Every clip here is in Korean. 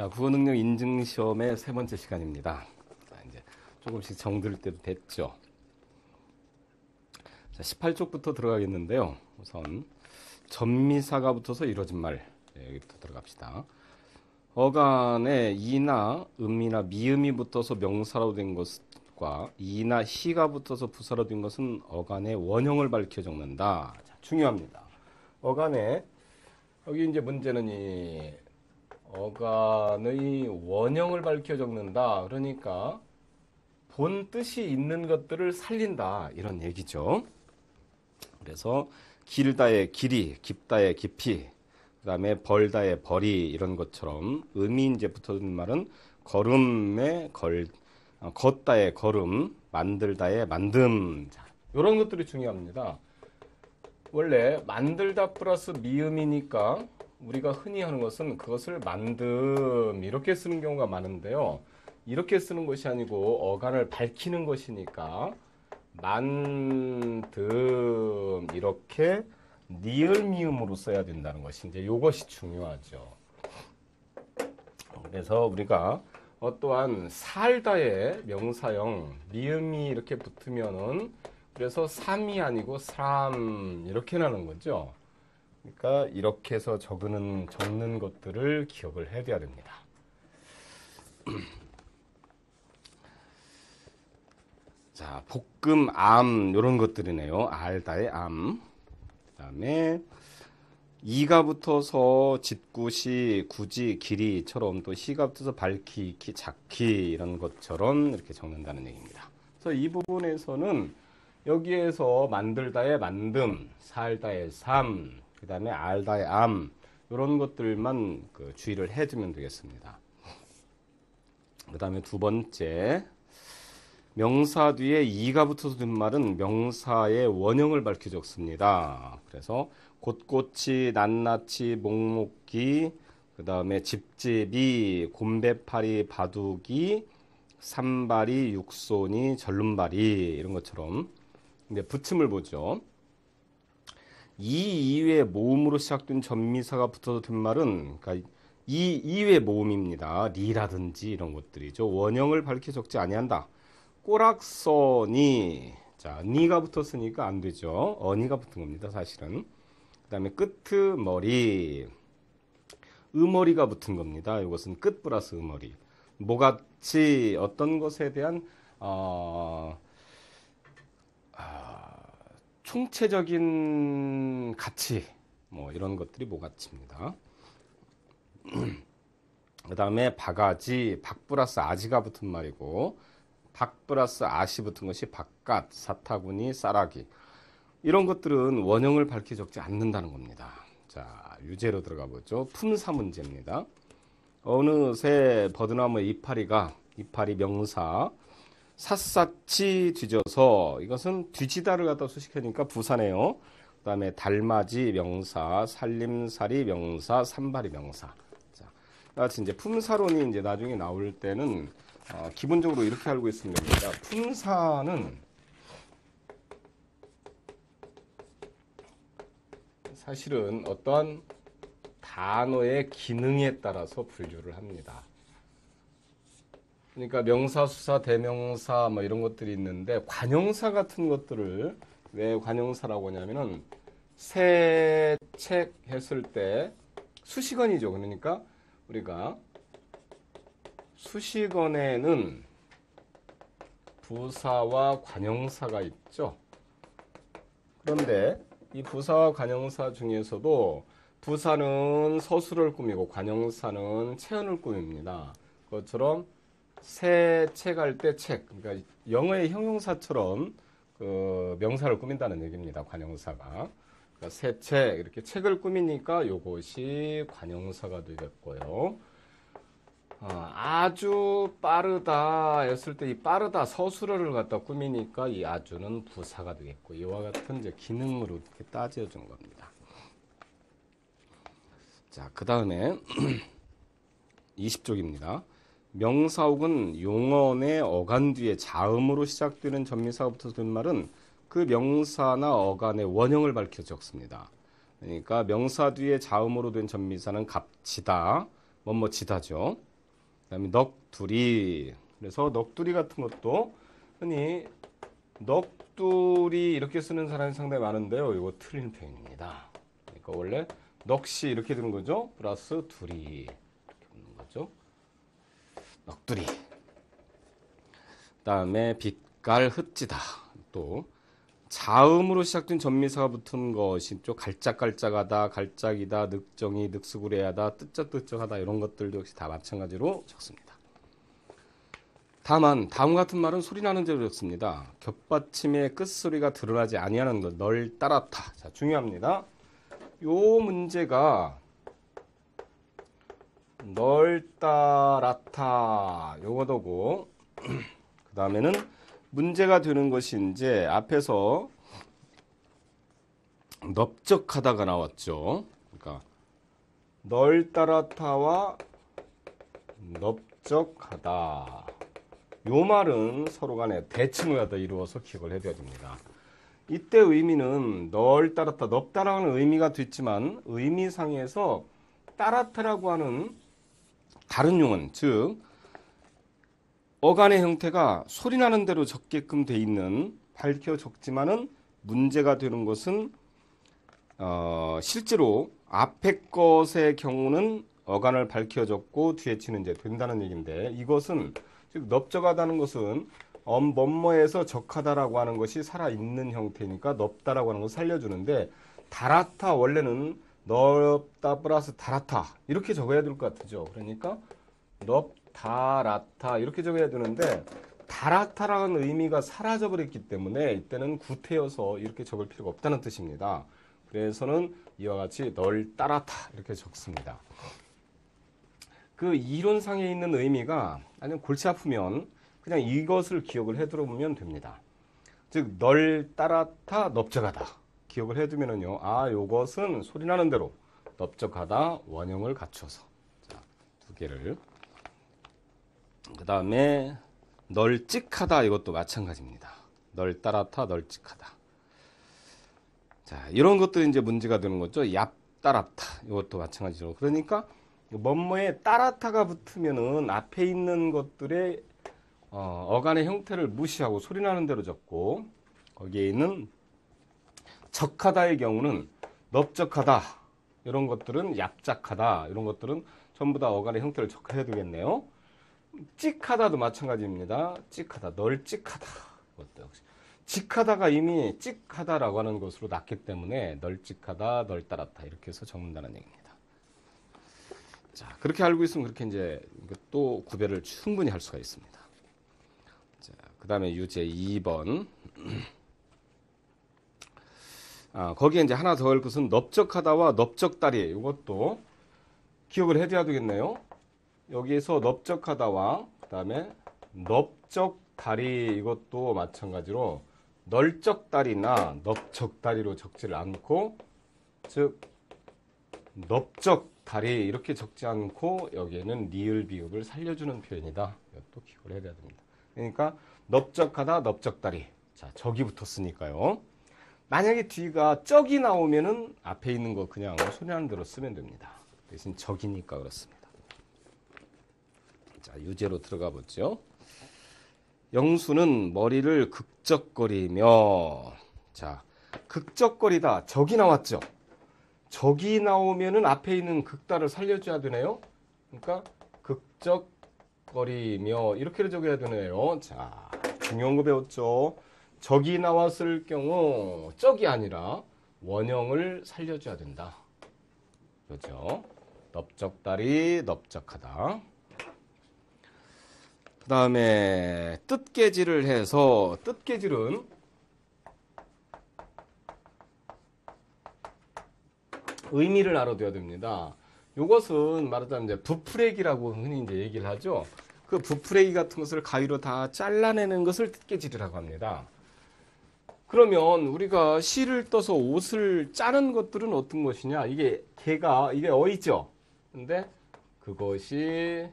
자, 국어능력 인증시험의 세 번째 시간입니다. 자, 이제 조금씩 정들 때도 됐죠. 자, 18쪽부터 들어가겠는데요. 우선 전미사가 붙어서 이루어진 말, 여기부터 들어갑시다. 어간에 이나 음이나 미음이 붙어서 명사로 된 것과 이나 시가 붙어서 부사로 된 것은 어간의 원형을 밝혀 적는다. 자, 중요합니다. 어간에 여기 이제 문제는 이 어간의 원형을 밝혀 적는다. 그러니까 본 뜻이 있는 것들을 살린다. 이런 얘기죠. 그래서 길다의 길이, 깊다의 깊이, 그 다음에 벌다의 벌이 이런 것처럼 음이 이제 붙어있는 말은 걸음의 걷다의 걸음, 만들다의 만듦. 자, 이런 것들이 중요합니다. 원래 만들다 플러스 미음이니까 우리가 흔히 하는 것은 그것을 만듦 이렇게 쓰는 경우가 많은데요. 이렇게 쓰는 것이 아니고 어간을 밝히는 것이니까 만듦 이렇게 니을미음으로 써야 된다는 것이 이제 이것이 중요하죠. 그래서 우리가 어떠한 살다의 명사형 미음이 이렇게 붙으면은 그래서 삼이 아니고 삼 이렇게 나는 거죠. 그러니까 이렇게 해서 적는 것들을 기억을 해둬야 됩니다. 자, 볶음, 암 이런 것들이네요. 알다의 암. 그다음에 이가 붙어서 짓구시, 구지, 길이처럼 또 시가 붙어서 밝히, 익히, 작히 이런 것처럼 이렇게 적는다는 얘기입니다. 그래서 이 부분에서는 여기에서 만들다의 만듦, 살다의 삶, 그 다음에 알다의 암 이런 것들만 주의를 해주면 되겠습니다. 그 다음에 두 번째, 명사 뒤에 이가 붙어서 든 말은 명사의 원형을 밝혀 적습니다. 그래서 곳곳이, 낱낱이, 목목이, 그 다음에 집집이, 곰배파리, 바둑이, 산발이, 육손이, 절름발이 이런 것처럼 이제 붙임을 보죠. 이 이외의 모음으로 시작된 전미사가 붙어서 된 말은 그러니까 이 이외의 모음입니다. 리라든지 이런 것들이죠. 원형을 밝혀 적지 아니한다. 꼬락서니, 자, 니가 붙었으니까 안 되죠. 어니가 붙은 겁니다, 사실은. 그 다음에 끄트머리, 음머리가 붙은 겁니다. 이것은 끝 플러스 음머리. 뭐같이 어떤 것에 대한 총체적인 가치, 뭐 이런 것들이 뭐같입니다. 그 다음에 바가지, 박 플러스 아지가 붙은 말이고, 박 플러스 아시 붙은 것이 바깥, 사타구니, 쌀아기. 이런 것들은 원형을 밝혀 적지 않는다는 겁니다. 자, 유제로 들어가 보죠. 품사 문제입니다. 어느새 버드나무의 이파리 명사, 샅샅이 뒤져서, 이것은 뒤지다를 갖다 수식하니까 부사네요. 그 다음에 달맞이 명사, 살림살이 명사, 산발이 명사. 자, 같이 이제 품사론이 이제 나중에 나올 때는 기본적으로 이렇게 알고 있으면 됩니다. 품사는 사실은 어떠한 단어의 기능에 따라서 분류를 합니다. 그러니까 명사, 수사, 대명사 뭐 이런 것들이 있는데 관형사 같은 것들을 왜 관형사라고 하냐면은 새 책 했을 때 수식어이죠. 그러니까 우리가 수식어에는 부사와 관형사가 있죠. 그런데 이 부사와 관형사 중에서도 부사는 서술을 꾸미고 관형사는 체언을 꾸밉니다. 그것처럼 새 책 할 때 책, 그러니까 영어의 형용사처럼 그 명사를 꾸민다는 얘기입니다. 관형사가. 그러니까 새 책, 이렇게 책을 꾸미니까 이것이 관형사가 되겠고요. 아주 빠르다 했을 때 이 빠르다 서술어를 갖다 꾸미니까 이 아주는 부사가 되겠고 이와 같은 이제 기능으로 이렇게 따져준 겁니다. 자, 그 다음에 20쪽입니다. 명사 혹은 용언의 어간 뒤에 자음으로 시작되는 전미사가 붙어서 된 말은 그 명사나 어간의 원형을 밝혀 적습니다. 그러니까 명사 뒤에 자음으로 된 전미사는 값지다, 뭐뭐지다죠. 그다음에 넋두리. 그래서 넋두리 같은 것도 흔히 넋두리 이렇게 쓰는 사람이 상당히 많은데요. 이거 틀린 표현입니다. 그러니까 원래 넋이 이렇게 되는 거죠. 플러스 두리 이렇게 되는 거죠. 넋두리. 그다음에 빛깔 흩지다. 또 자음으로 시작된 전미사가 붙은 것이 좀 갈짝갈짝하다, 갈짝이다, 늑정이, 늑수구레하다, 뜨쩍뜨쩍하다 이런 것들도 역시 다 마찬가지로 적습니다. 다만 다음 같은 말은 소리 나는 대로 적습니다. 겹받침의 끝소리가 드러나지 아니하는 것, 널 따랐다. 자, 중요합니다. 요 문제가 널 따랐다 요거도고 그 다음에는 문제가 되는 것이 이제 앞에서 넓적하다가 나왔죠. 그러니까 널 따라타와 넓적하다. 요 말은 서로 간에 대칭을 하다 이루어서 기억을 해둬야 됩니다. 이때 의미는 널 따랐다, 넓다라는 의미가 됐지만 의미상에서 따랐다라고 하는 다른 용언, 즉 어간의 형태가 소리 나는 대로 적게끔 돼 있는 밝혀 적지만은 문제가 되는 것은 실제로 앞에 것의 경우는 어간을 밝혀 적고 뒤에 치는 이제 된다는 얘기인데 이것은 즉 넓적하다는 것은 뭐뭐에서 적하다라고 하는 것이 살아있는 형태니까 넓다라고 하는 것을 살려주는데 다라타 원래는 넓다 플러스 다라타 이렇게 적어야 될 것 같죠. 그러니까 넓다라타 이렇게 적어야 되는데 다라타라는 의미가 사라져 버렸기 때문에 이때는 구태여서 이렇게 적을 필요가 없다는 뜻입니다. 그래서는 이와 같이 널 따라타 이렇게 적습니다. 그 이론상에 있는 의미가 아니면 골치 아프면 그냥 이것을 기억을 해두면 됩니다. 즉 널 따라타 넓적하다 기억을 해두면은요. 아 요것은 소리 나는 대로 넓적하다 원형을 갖춰서 자, 두 개를 그 다음에 널찍하다 이것도 마찬가지입니다. 널 따라타 널찍하다. 자 이런 것들이 이제 문제가 되는 거죠. 얍 따라타 이것도 마찬가지로 그러니까 뭐뭐에 따라타가 붙으면은 앞에 있는 것들의 어간의 형태를 무시하고 소리 나는 대로 적고 거기에 있는 적하다의 경우는 넓적하다 이런 것들은 얍작하다 이런 것들은 전부 다 어간의 형태를 적해야 되겠네요. 찍하다도 마찬가지입니다. 찍하다 널찍하다 이것도 역시 찍하다가 이미 찍하다라고 하는 것으로 났기 때문에 널찍하다 널 따랐다 이렇게 해서 적는다는 얘기입니다. 자 그렇게 알고 있으면 그렇게 이제 또 구별을 충분히 할 수가 있습니다. 자, 그 다음에 유제 2번. 거기에 이제 하나 더 할 것은 넓적하다와 넓적다리. 이것도 기억을 해둬야 되겠네요. 여기에서 넓적하다와 그 다음에 넓적다리 이것도 마찬가지로 널쩍다리나 넓적다리로 적지를 않고 즉 넓적다리 이렇게 적지 않고 여기에는 리을 비읍을 살려주는 표현이다. 이것도 기억을 해야 됩니다. 그러니까 넓적하다 넓적다리 자 적이 붙었으니까요. 만약에 뒤가 쩍이 나오면은 앞에 있는 거 그냥 소리나는 대로 쓰면 됩니다. 대신 적이니까 그렇습니다. 자 유제로 들어가 보죠. 영수는 머리를 극적거리며 자 극적거리다 적이 나왔죠. 적이 나오면은 앞에 있는 극다를 살려줘야 되네요. 그러니까 극적거리며 이렇게 적어야 되네요. 자 중요한 거 배웠죠. 적이 나왔을 경우 적이 아니라 원형을 살려줘야 된다. 그렇죠. 넓적다리 넓적하다. 그 다음에 뜻개질을 해서 뜻개질은 의미를 알아둬야 됩니다. 이것은 말하자면 이제 부풀레기라고 흔히 이제 얘기를 하죠. 그 부풀레기 같은 것을 가위로 다 잘라내는 것을 뜻개질이라고 합니다. 그러면 우리가 실을 떠서 옷을 짜는 것들은 어떤 것이냐? 이게 개가 이게 어이죠. 근데 그것이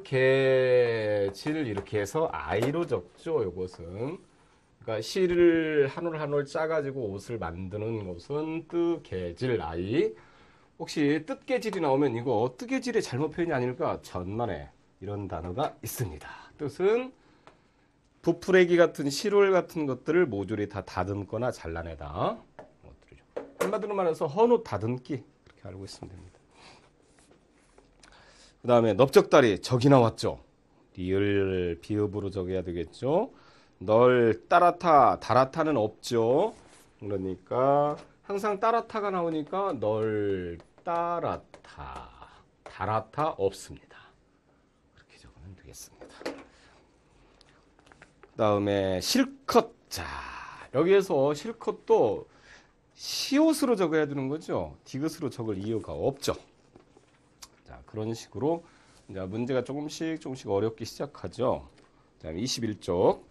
뜨개질 이렇게 해서 아이로 적죠. 이것은 그러니까 실을 한 올 한 올 짜가지고 옷을 만드는 것은 뜨개질 아이. 혹시 뜻개질이 나오면 이거 뜨개질의 잘못 표현이 아닐까? 천만에 이런 단어가 있습니다. 뜻은 부풀레기 같은 시롤 같은 것들을 모조리 다 다듬거나 잘라내다. 한마디로 말해서 헌옷 다듬기 그렇게 알고 있으면 됩니다. 그 다음에 넓적다리 적이 나왔죠. 리을 비읍으로 적어야 되겠죠. 널 따라타 다라타는 없죠. 그러니까 항상 따라타가 나오니까 널 따라타 다라타 없습니다. 그렇게 적으면 되겠습니다. 그 다음에 실컷. 자, 여기에서 실컷도 시옷으로 적어야 되는 거죠. 디귿으로 적을 이유가 없죠. 자, 그런 식으로 이제 문제가 조금씩 어렵기 시작하죠. 자, 21쪽.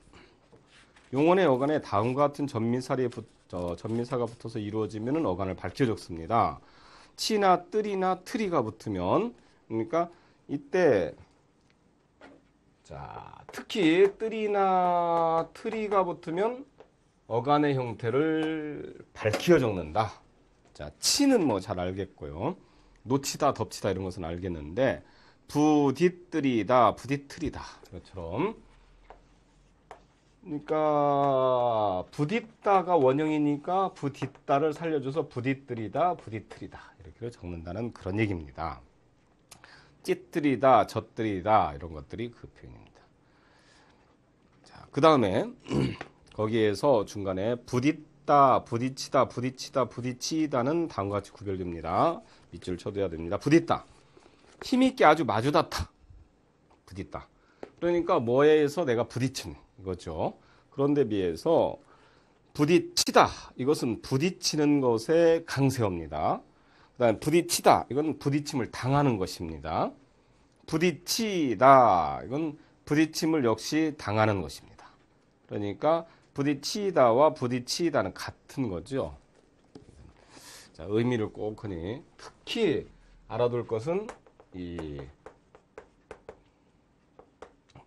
용언의 어간에 다음과 같은 전미사가 붙어서 이루어지면 어간을 밝혀 적습니다. 치나 뜰이나 트리가 붙으면, 그러니까 이때 자, 특히 뜰이나 트리가 붙으면 어간의 형태를 밝혀 적는다. 자, 치는 뭐 잘 알겠고요. 놓치다, 덮치다 이런 것은 알겠는데 부디뜨리다, 부디트리다 이것처럼. 그러니까 부딛다가 원형이니까 부딛다를 살려줘서 부디뜨리다, 부디트리다 이렇게 적는다는 그런 얘기입니다. 찌뜨리다, 젖뜨리다 이런 것들이 그 표현입니다. 자, 그 다음에 거기에서 중간에 부딛다, 부딪히다, 부딪히다, 부딪히다는 다음과 같이 구별됩니다. 밑줄 쳐둬야 됩니다. 부딛다, 힘있게 아주 마주닿다. 부딛다. 그러니까 뭐에서 내가 부딪힌 이거죠. 그런데 비해서 부딪히다, 이것은 부딪히는 것의 강세어입니다. 그 다음에 부딪히다, 이건 부딪힘을 당하는 것입니다. 부딪히다, 이건 부딪힘을 역시 당하는 것입니다. 그러니까 부딪히다와 부딪히다는 같은 거죠. 자, 의미를 꼭 하니 특히 알아둘 것은 이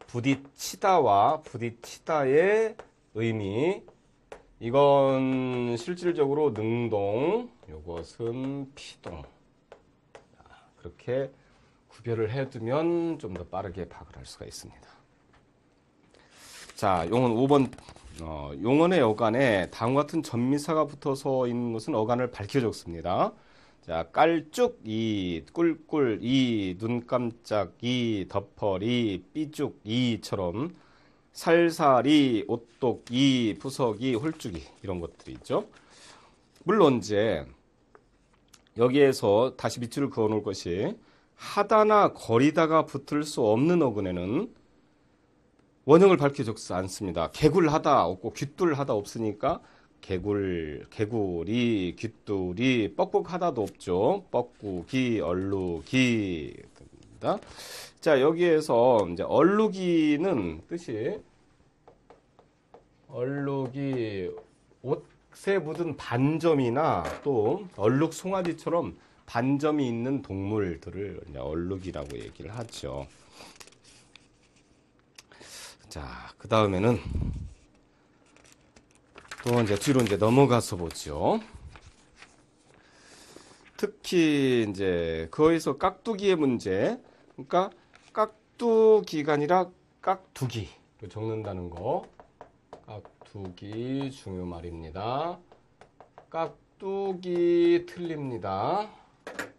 부딪히다와 부딪히다의 의미. 이건 실질적으로 능동, 이것은 피동. 그렇게 구별을 해두면 좀 더 빠르게 파악을 할 수가 있습니다. 자, 용언 5번. 용언의 어간에 다음과 같은 전미사가 붙어서 있는 것은 어간을 밝혀 적습니다. 자, 깔쭉, 이, 꿀꿀, 이, 눈 깜짝, 이, 덮어리, 삐죽, 이처럼 살살이, 오똑, 이, 푸석이, 홀쭉이 이런 것들이 있죠. 물론 이제 여기에서 다시 밑줄을 그어 놓을 것이 하다나 거리다가 붙을 수 없는 어근에는 원형을 밝혀 적지 않습니다. 개굴하다 없고 귓둘하다 없으니까 개굴이, 귓둘이, 뻑뻑하다도 없죠. 뻑구기, 얼룩이 됩니다. 자, 여기에서 이제 얼룩이는 뜻이 얼룩이 옷에 묻은 반점이나 또 얼룩 송아지처럼 반점이 있는 동물들을 이제 얼룩이라고 얘기를 하죠. 자, 그 다음에는 또 이제 뒤로 이제 넘어가서 보죠. 특히 이제 거기서 깍두기의 문제, 그러니까 깍두기가 아니라 깍두기 적는다는 거. 깍두기 중요 말입니다. 깍두기 틀립니다.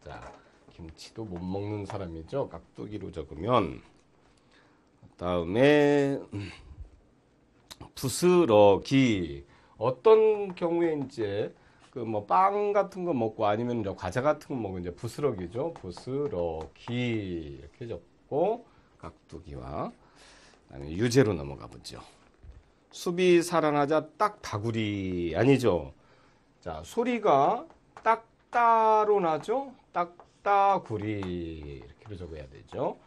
자, 김치도 못 먹는 사람이죠. 깍두기로 적으면. 다음에 부스러기. 어떤 경우에 이제 그 뭐 빵 같은 거 먹고 아니면 이제 과자 같은 거 먹으면 이제 부스러기죠. 부스러기 이렇게 적고 깍두기와 그다음에 유제로 넘어가 보죠. 수비 살아나자 딱 다구리 아니죠. 자, 소리가 딱따로 나죠. 딱따구리 이렇게 적어야 되죠.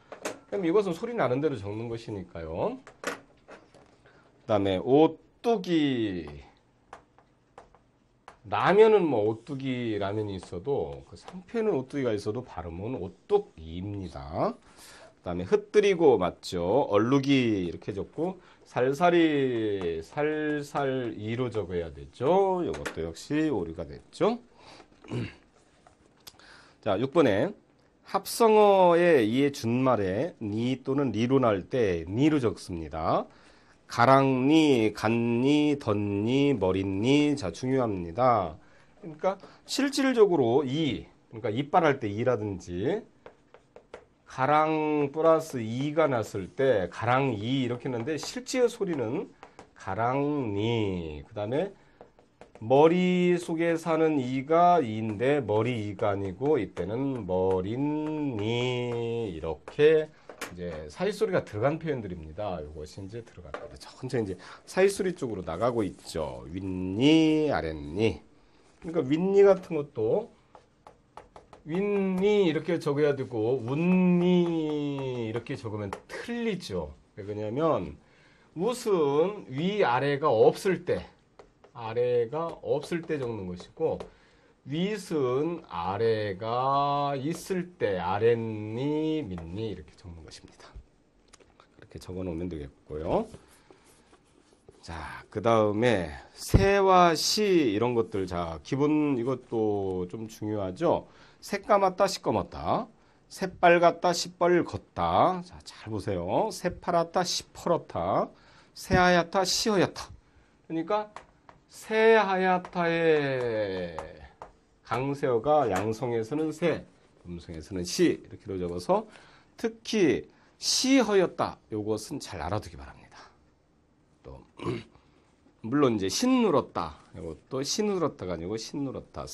그럼 이것은 소리 나는 대로 적는 것이니까요. 그다음에 오뚜기. 라면은 뭐 오뚜기 라면이 있어도 그 상표에는 오뚜기가 있어도 발음은 오뚜기입니다. 그다음에 흩뜨리고 맞죠. 얼룩이 이렇게 적고 살살이 살살이로 적어야 되죠. 이것도 역시 오류가 됐죠. 자, 6번에 합성어의 이의 준말에 니 또는 리로 나올 때 니로 적습니다. 가랑니, 간니, 덧니, 머리니. 자, 중요합니다. 그러니까 실질적으로 그러니까 이빨 할 때 이라든지 가랑 플러스 이가 났을 때 가랑이 이렇게 했는데 실제의 소리는 가랑니. 그 다음에 머리 속에 사는 이가 이인데 머리 이가 아니고 이때는 머린니. 이렇게 이제 사이소리가 들어간 표현들입니다. 이것이 이제 들어갈 거예요. 천천히 이제 사이소리 쪽으로 나가고 있죠. 윗니, 아랫니. 그러니까 윗니 같은 것도 윗니 이렇게 적어야 되고 웃니 이렇게 적으면 틀리죠. 왜 그러냐면 웃은 위아래가 없을 때 적는 것이고 윗은 아래가 있을 때 아랫니, 밑니 이렇게 적는 것입니다. 그렇게 적어 놓으면 되겠고요. 자, 그 다음에 새와 시 이런 것들. 자, 기본 이것도 좀 중요하죠. 새까맣다, 시꺼멓다. 새빨갛다, 시뻘겋다. 자, 잘 보세요. 새파랗다, 시퍼렇다. 새하얗다, 시허옇다. 그러니까 새하얗다의 강세어가 양성에서는 새, 음성에서는 시 이렇게로 적어서 특히 시허옇다 요것은 잘 알아두기 바랍니다. 또 물론 이제 신누렇다 이것도 신누렇다가 아니고 신누렇다,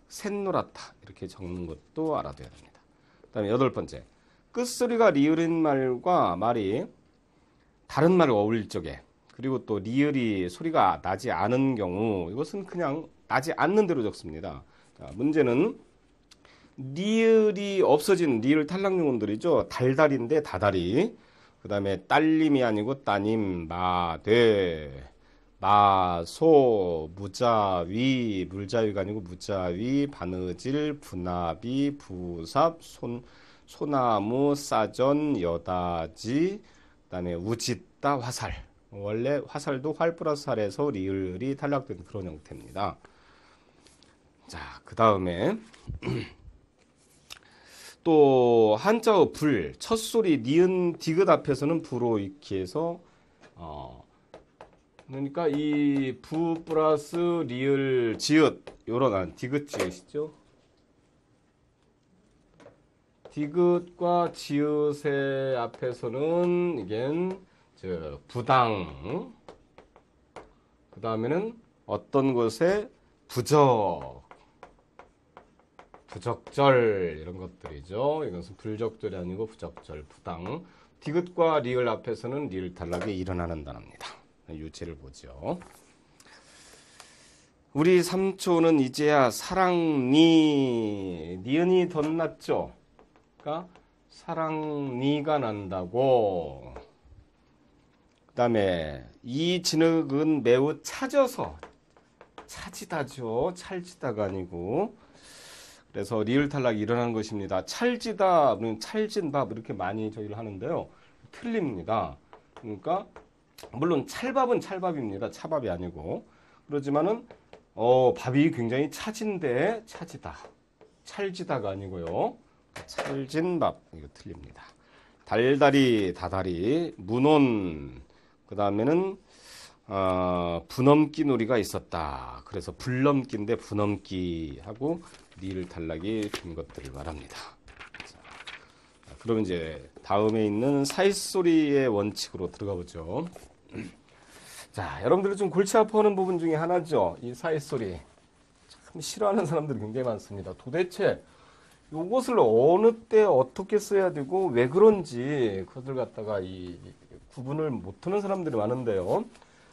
샛노랗다 이렇게 적는 것도 알아둬야 됩니다. 그다음에 8번째, 끝소리가 리을인 말과 말이 다른 말을 어울릴 적에, 그리고 또 리을이 소리가 나지 않은 경우 이것은 그냥 나지 않는 대로 적습니다. 자, 문제는 리을이 없어진 리을 탈락 용어들이죠. 달달인데 다다리. 그 다음에 딸님이 아니고 따님, 마되, 마소, 무자위, 물자위가 아니고 무자위, 바느질, 분합이, 부삽, 소나무, 싸전, 여다지, 그 다음에 우짓다, 화살. 원래 화살도 활 플러스 살에서 리을이 탈락된 그런 형태입니다. 자, 그 다음에 또 한자어 불, 첫소리 니은 디귿 앞에서는 부로 이렇게 해서 그러니까 이 부 플러스 리을 지읒 요런 디귿 지읒이죠. 디귿과 지읒의 앞에서는 이게 부당, 그 다음에는 어떤 것에 부적절 이런 것들이죠. 이것은 불적절이 아니고 부적절, 부당. 디귿과 리을 앞에서는 리을 탈락이 일어나는 단어입니다. 유체를 보죠. 우리 삼촌은 이제야 사랑니, 니은이 덧났죠. 그러니까 사랑니가 난다고. 그 다음에 이 진흙은 매우 차져서, 차지다죠. 찰지다가 아니고. 그래서 리을 탈락이 일어나는 것입니다. 찰지다, 찰진 밥 이렇게 많이 저희를 하는데요. 틀립니다. 그러니까 물론 찰밥은 찰밥입니다. 차밥이 아니고. 그렇지만은 밥이 굉장히 차진데 차지다. 찰지다가 아니고요. 찰진 밥 이거 틀립니다. 달다리, 다다리, 문온. 그 다음에는 부넘기 놀이가 있었다. 그래서 불넘기인데 부넘기 하고 리을 탈락이 된 것들을 말합니다. 자, 그러면 이제 다음에 있는 사이소리의 원칙으로 들어가 보죠. 자, 여러분들이 좀 골치 아파하는 부분 중에 하나죠. 이 사이소리. 참 싫어하는 사람들이 굉장히 많습니다. 도대체 이것을 어느 때 어떻게 써야 되고 왜 그런지 그것을 갖다가 이 구분을 못하는 사람들이 많은데요.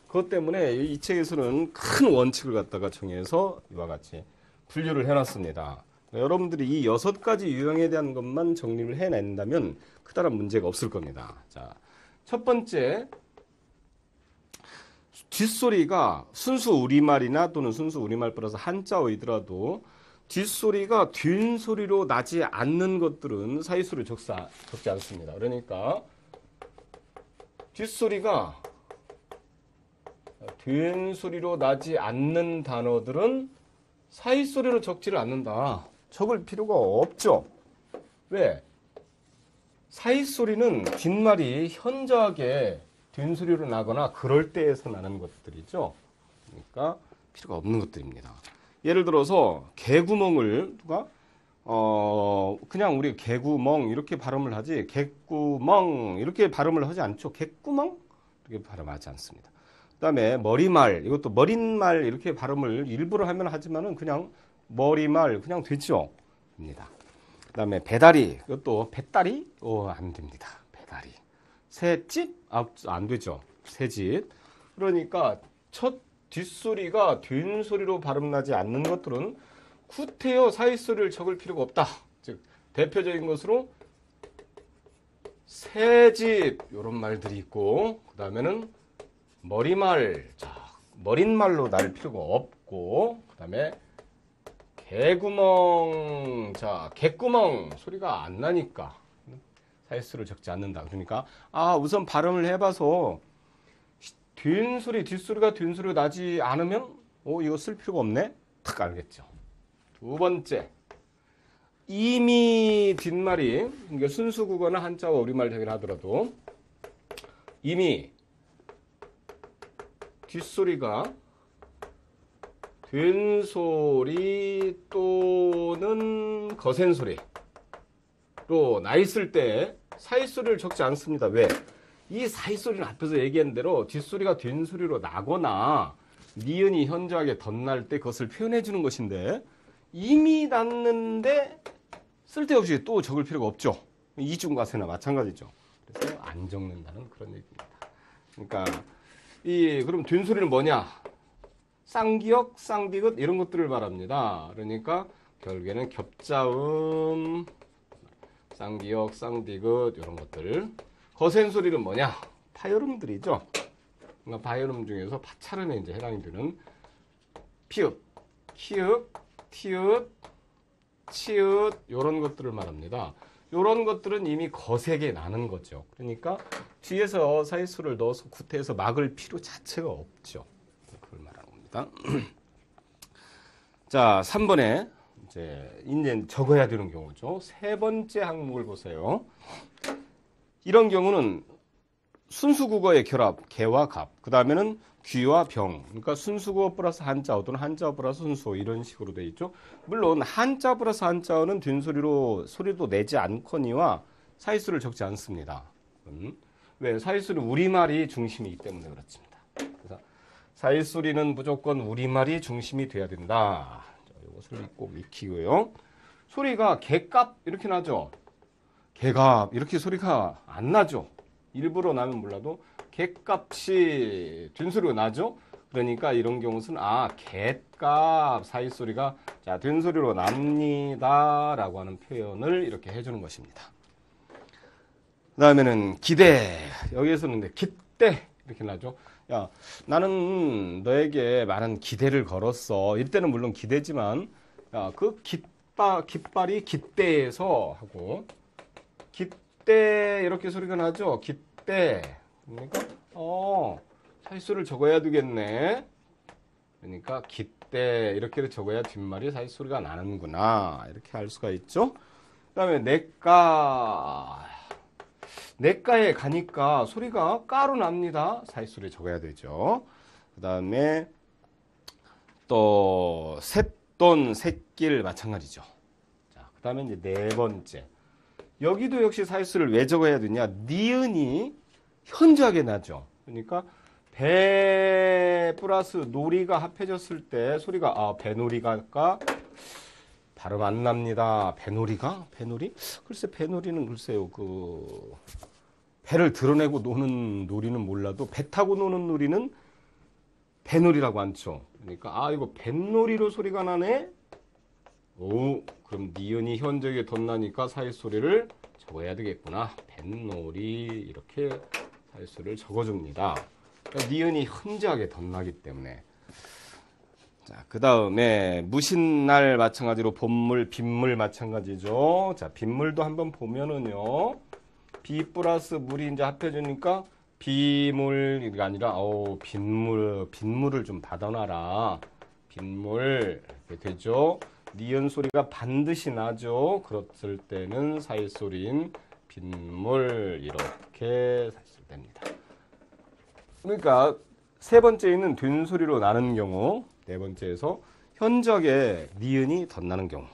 그것 때문에 이 책에서는 큰 원칙을 갖다가 정해서 이와 같이 분류를 해놨습니다. 여러분들이 이 6가지 유형에 대한 것만 정리를 해낸다면 그다란 문제가 없을 겁니다. 자, 첫 번째, 뒷소리가 순수 우리말이나 또는 순수 우리말 플러스 한자어이더라도 뒷소리가 뒷소리로 나지 않는 것들은 사이소리 적지 않습니다. 그러니까 뒷소리가 뒷소리로 나지 않는 단어들은 사이소리로 적지를 않는다. 적을 필요가 없죠. 왜? 사이소리는 뒷말이 현저하게 뒷소리로 나거나 그럴 때에서 나는 것들이죠. 그러니까 필요가 없는 것들입니다. 예를 들어서 개구멍을 누가 그냥 우리 개구멍 이렇게 발음을 하지 개구멍 이렇게 발음을 하지 않죠. 개구멍 이렇게 발음하지 않습니다. 그다음에 머리말 이것도 머릿말 이렇게 발음을 일부러 하면 하지만은 그냥 머리말 그냥 되죠. 입니다. 그다음에 배다리 이것도 배다리 안 됩니다. 배다리 새집 안 되죠. 새집 그러니까 첫 뒷소리가 뒷소리로 발음나지 않는 것들은 구태여 사이소리를 적을 필요가 없다. 즉 대표적인 것으로 새집 이런 말들이 있고 그 다음에는 머리말 자 머릿말로 날 필요가 없고 그 다음에 개구멍 자 개구멍 소리가 안 나니까 사이소리를 적지 않는다. 그러니까 우선 발음을 해봐서 뒷소리가 뒷소리가 나지 않으면 이거 쓸 필요가 없네 탁 알겠죠. 두 번째 이미 뒷말이 그러니까 순수 국어나 한자와 우리말 되긴 하더라도 이미 뒷소리가 된소리 또는 거센소리로 나 있을 때 사이소리를 적지 않습니다. 왜? 이 사이소리는 앞에서 얘기한 대로 뒷소리가 된소리로 나거나 니은이 현저하게 덧날 때 그것을 표현해 주는 것인데 이미 났는데 쓸데없이 또 적을 필요가 없죠. 이중과세나 마찬가지죠. 그래서 안 적는다는 그런 얘기입니다. 그러니까 그럼 된소리는 뭐냐? 쌍기역, 쌍디귿 이런 것들을 말합니다. 그러니까 결국에는 겹자음, 쌍기역, 쌍디귿 이런 것들. 거센 소리는 뭐냐? 파열음들이죠. 그러니까 파열음 중에서 파찰음에 이제 해당이 되는 피읍, 키읔, 티읕, 치읓 이런 것들을 말합니다. 이런 것들은 이미 거세게 나는 거죠. 그러니까 뒤에서 사이소를 넣어서 구태에서 막을 필요 자체가 없죠. 그걸 말하는 겁니다. 자, 3번에 이제 적어야 되는 경우죠. 세 번째 항목을 보세요. 이런 경우는 순수국어의 결합, 개와 갑, 그 다음에는 귀와 병, 그러니까 순수국어 플러스 한자어 또는 한자어 플러스 순수어 이런 식으로 되어 있죠. 물론 한자 플러스 한자어는 뒷소리로 소리도 내지 않거니와 사이소리를 적지 않습니다. 왜? 사이소리는 우리말이 중심이기 때문에 그렇습니다. 그래서 사이소리는 무조건 우리말이 중심이 돼야 된다. 이것을 꼭 익히고요. 소리가 개값 이렇게 나죠. 개갑 이렇게 소리가 안 나죠. 일부러 나면 몰라도 개값이 뒷소리가 나죠. 그러니까 이런 경우는 개값 사이소리가 자 뒷소리로 납니다 라고 하는 표현을 이렇게 해주는 것입니다. 그 다음에는 기대 여기에서는 근데 기대 이렇게 나죠. 야 나는 너에게 많은 기대를 걸었어. 이때는 물론 기대지만 그 깃발이 깃대에서 하고 깃대 이렇게 소리가 나죠. 깃대 그러니까 사이소리를 적어야 되겠네. 그러니까 깃대 이렇게 적어야 뒷말이 사이소리가 나는구나 이렇게 할 수가 있죠. 그 다음에 내가에 가니까 소리가 까로 납니다. 사이소리 적어야 되죠. 그 다음에 또 쇳돈 쇳길 마찬가지죠. 자, 그 다음에 이제 네 번째 여기도 역시 사이소리를 왜 적어야 되냐? 니은이 현저하게 나죠. 그러니까 배 플러스 놀이가 합해졌을 때 소리가 배놀이가 발음 안 납니다. 배놀이가? 배놀이? 글쎄 배놀이는 글쎄요. 배를 드러내고 노는 놀이는 몰라도 배 타고 노는 놀이는 배놀이라고 않죠. 그러니까 이거 뱃놀이로 소리가 나네. 그럼 니은이 현저하게 덧나니까 사이소리를 적어야 되겠구나. 뱃놀이 이렇게 사이소리를 적어줍니다. 그러니까 니은이 현저하게 덧나기 때문에. 자, 그 다음에 무신날 마찬가지로 본물, 빗물 마찬가지죠. 자, 빗물도 한번 보면은요. 비 플러스 물이 이제 합해주니까 비물이 아니라 빗물을 좀 받아놔라. 빗물 이렇게 되죠. 니은 소리가 반드시 나죠. 그랬을 때는 사이소리인 빗물 이렇게 사실됩니다. 그러니까 세 번째에는 된 소리로 나는 경우, 네 번째에서 현적에 니은이 덧나는 경우.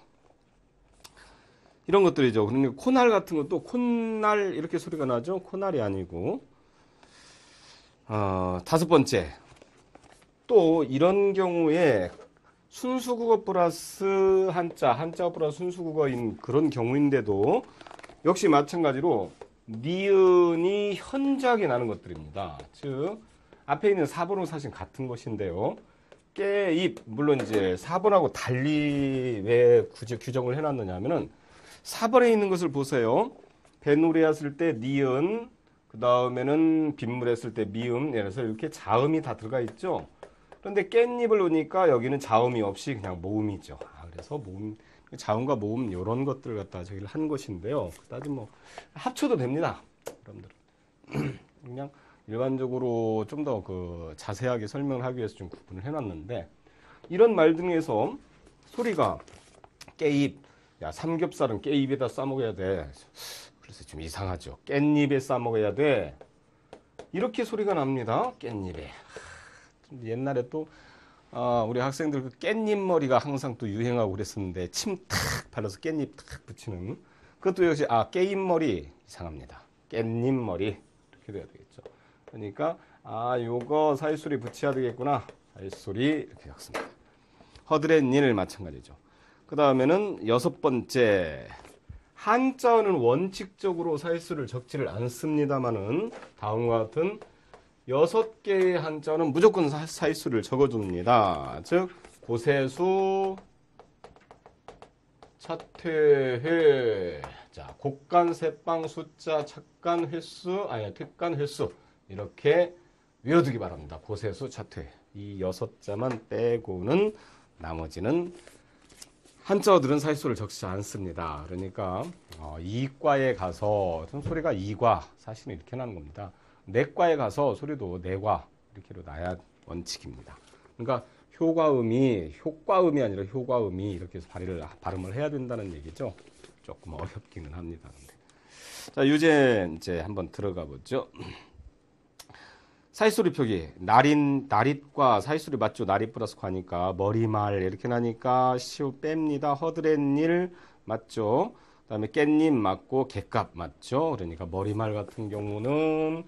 이런 것들이죠. 그러니까 코날 같은 것도 콧날 이렇게 소리가 나죠. 코날이 아니고. 다섯 번째. 또 이런 경우에 순수국어 플러스 한자 플러스 순수국어인 그런 경우인데도 역시 마찬가지로 니은이 현저하게 나는 것들입니다. 즉 앞에 있는 4번하고 사실 같은 것인데요. 깨입 물론 이제 4번하고 달리 왜 굳이 규정을 해놨느냐 하면은 4번에 있는 것을 보세요. 배노래 했을 때 니은, 그 다음에는 빗물 했을 때 미음, 그래서 이렇게 자음이 다 들어가 있죠. 그런데 깻잎을 놓으니까 여기는 자음이 없이 그냥 모음이죠. 그래서 모음, 자음과 모음 이런 것들을 갖다 저기를 한 것인데요. 그다지 뭐 합쳐도 됩니다, 여러분들. 그냥 일반적으로 좀 더 그 자세하게 설명을 하기 위해서 좀 구분을 해놨는데 이런 말 등에서 소리가 깨입, 야 삼겹살은 깨입에다 싸먹어야 돼. 그래서 좀 이상하죠. 깻잎에 싸먹어야 돼. 이렇게 소리가 납니다. 깻잎에. 옛날에 또 우리 학생들 그 깻잎 머리가 항상 또 유행하고 그랬었는데 침 탁 발라서 깻잎 탁 붙이는 그것도 역시 깨잎 머리 이상합니다. 깻잎 머리 이렇게 돼야 되겠죠. 그러니까 요거 사이소리 붙여야 되겠구나. 사이소리 이렇게 적습니다. 허드렛일을 마찬가지죠. 그 다음에는 여섯 번째 한자어는 원칙적으로 사이소리를 적지를 않습니다만은 다음과 같은 6개의 한자어는 무조건 사이수를 적어줍니다. 즉 고세수, 차퇴회, 자 곡간, 세빵, 숫자, 착간, 횟수, 택간, 횟수 이렇게 외워두기 바랍니다. 고세수, 차퇴 이 6자만 빼고는 나머지는 한자어들은 사이수를 적지 않습니다. 그러니까 이과에 가서 소리가 이과 사실은 이렇게 나는 겁니다. 내과에 가서 소리도 내과 이렇게로 나야 원칙입니다. 그러니까 효과음이 아니라 효과음이 이렇게 해서 발음을 해야 된다는 얘기죠. 조금 어렵기는 합니다. 근데. 자, 이제 한번 들어가 보죠. 사이소리 표기 나릿과 사이소리 맞죠? 나릿 플러스 과니까 머리말 이렇게 나니까 시우 뺍니다. 허드렛일 맞죠? 그다음에 깻잎 맞고 갯값 맞죠? 그러니까 머리말 같은 경우는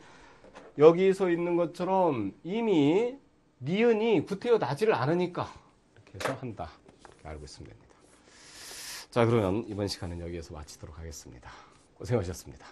여기서 있는 것처럼 이미 니은이 구태여 나지를 않으니까 이렇게 해서 한다. 이렇게 알고 있으면 됩니다. 자, 그러면 이번 시간은 여기에서 마치도록 하겠습니다. 고생하셨습니다.